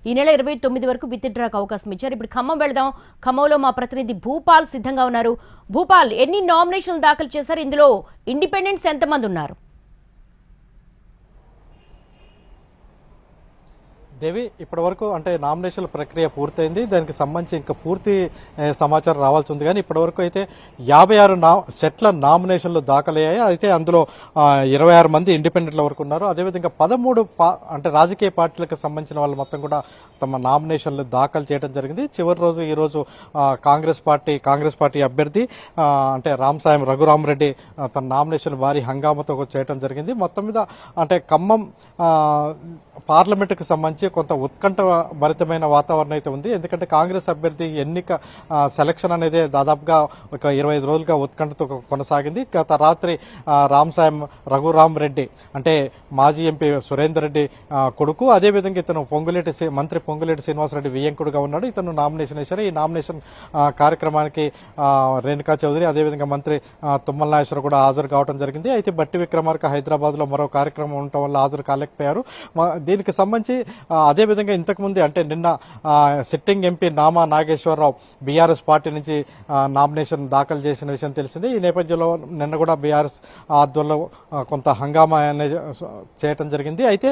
ఈ నెల 29 వరకు విత్డ్రాకు అవకాశం ఇచ్చారు. ఇప్పుడు ఖమ్మం వెళదాం. ఖమ్మంలో మా ప్రతినిధి భూపాల్ సిద్ధంగా ఉన్నారు. భూపాల్, ఎన్ని నామినేషన్లు దాఖలు చేశారు? ఇందులో ఇండిపెండెంట్స్ ఎంతమంది ఉన్నారు? దేవి, ఇప్పటి వరకు అంటే నామినేషన్ల ప్రక్రియ పూర్తయింది. దానికి సంబంధించి ఇంకా పూర్తి సమాచారం రావాల్సి ఉంది. కానీ ఇప్పటి వరకు అయితే 56 సెట్ల నామినేషన్లు దాఖలయ్యాయి. అయితే అందులో 26 మంది ఇండిపెండెంట్ల వరకు ఉన్నారు. అదేవిధంగా 13 అంటే రాజకీయ పార్టీలకు సంబంధించిన వాళ్ళు మొత్తం కూడా తమ నామినేషన్లు దాఖలు చేయడం జరిగింది. చివరి రోజు ఈ రోజు కాంగ్రెస్ పార్టీ అభ్యర్థి అంటే రఘురామరెడ్డి తన నామినేషన్ భారీ హంగామాతో చేయడం జరిగింది. మొత్తం మీద అంటే ఖమ్మం పార్లమెంటుకు సంబంధించి కొంత ఉత్కంఠ భరితమైన వాతావరణం అయితే ఉంది. ఎందుకంటే కాంగ్రెస్ అభ్యర్థి ఎన్నిక సెలక్షన్ అనేది దాదాపుగా ఒక 25 రోజులుగా ఉత్కంఠతో కొనసాగింది. గత రాత్రి రఘురామరెడ్డి అంటే మాజీ ఎంపీ సురేందర్ రెడ్డి కొడుకు, అదేవిధంగా ఇతను మంత్రి పొంగులేటి శ్రీనివాసరెడ్డి వియ్యంకుడుగా ఉన్నాడు. ఇతను నామినేషన్ వేశారు. ఈ నామినేషన్ కార్యక్రమానికి రేణుకా చౌదరి, అదేవిధంగా మంత్రి తుమ్మల నాగేశ్వరరావు కూడా హాజరు కావడం జరిగింది. అయితే బట్టి విక్రమార్క హైదరాబాద్ లో మరో కార్యక్రమం ఉండటం వల్ల హాజరు కాలేకపోయారు. దీనికి సంబంధించి అదేవిధంగా ఇంతకుముందే అంటే నిన్న sitting MP Nama Nageswara Rao BRS party నుంచి నామినేషన్ దాఖలు చేసిన విషయం తెలిసింది. ఈ నేపథ్యంలో నిన్న కూడా బీఆర్ఎస్ ఆధ్వర్యంలో కొంత హంగామా అనేది చేయటం జరిగింది. అయితే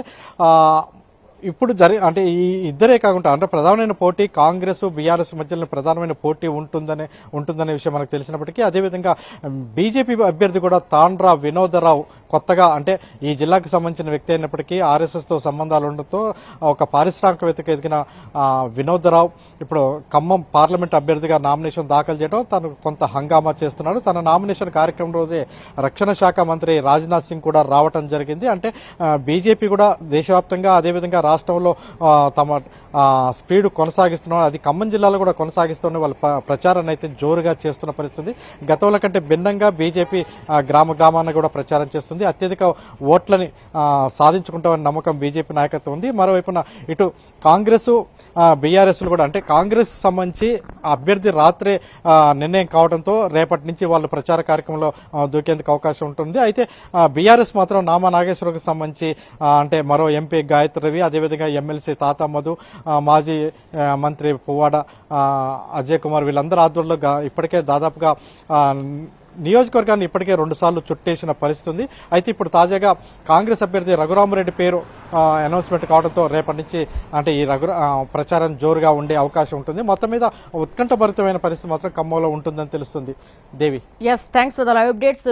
ఇప్పుడు అంటే ఈ ఇద్దరే కాకుండా అంటే ప్రధానమైన పోటీ కాంగ్రెస్ బీఆర్ఎస్ మధ్యలో ప్రధానమైన పోటీ ఉంటుందనే విషయం మనకు తెలిసినప్పటికీ, అదేవిధంగా బీజేపీ అభ్యర్థి కూడా తాండ్రా వినోదరావు కొత్తగా అంటే ఈ జిల్లాకు సంబంధించిన వ్యక్తి అయినప్పటికీ ఆర్ఎస్ఎస్ తో సంబంధాలు ఉండటంతో ఒక పారిశ్రామికవేత్తకు ఎదిగిన వినోదరావు ఇప్పుడు ఖమ్మం పార్లమెంట్ అభ్యర్థిగా నామినేషన్ దాఖలు చేయడం తను కొంత హంగామా చేస్తున్నాడు. తన నామినేషన్ కార్యక్రమం రోజే రక్షణ శాఖ మంత్రి రాజ్నాథ్ సింగ్ కూడా రావటం జరిగింది. అంటే బీజేపీ కూడా దేశవ్యాప్తంగా అదేవిధంగా రాష్ట్రంలో తమ స్పీడ్ కొనసాగిస్తున్నారు. అది ఖమ్మం జిల్లాలో కూడా కొనసాగిస్తున్న వాళ్ళ ప్రచారాన్ని అయితే జోరుగా చేస్తున్న పరిస్థితి. గతంలో కంటే భిన్నంగా బీజేపీ గ్రామాన్ని కూడా ప్రచారం చేస్తుంది. అత్యధిక ఓట్లని సాధించుకుంటామని నమ్మకం బీజేపీ నాయకత్వం ఉంది. మరోవైపున ఇటు కాంగ్రెస్ బీఆర్ఎస్ కూడా అంటే కాంగ్రెస్ సంబంధించి అభ్యర్థి రాత్రే నిర్ణయం కావడంతో రేపటి నుంచి వాళ్ళు ప్రచార కార్యక్రమంలో దూకేందుకు అవకాశం ఉంటుంది. అయితే బీఆర్ఎస్ మాత్రం నామా నాగేశ్వరరావుకి సంబంధించి అంటే మరో ఎంపీ గాయత్రి రవి, అదేవిధంగా ఎమ్మెల్సీ తాతా మధు, మాజీ మంత్రి పువ్వాడ అజయ్ కుమార్ వీళ్ళందరూ ఆధ్వర్యంలో ఇప్పటికే దాదాపుగా నియోజకవర్గాన్ని ఇప్పటికే 2 సార్లు చుట్టేసిన పరిస్థితి ఉంది. అయితే ఇప్పుడు తాజాగా కాంగ్రెస్ అభ్యర్థి రఘురామరెడ్డి పేరు అనౌన్స్మెంట్ కావడంతో రేపటి నుంచి అంటే ఈ ప్రచారం జోరుగా ఉండే అవకాశం ఉంటుంది. మొత్తం మీద ఉత్కంఠభరితమైన పరిస్థితి మాత్రం ఖమ్మంలో ఉంటుందని తెలుస్తుంది. Devi, thanks for the live updates.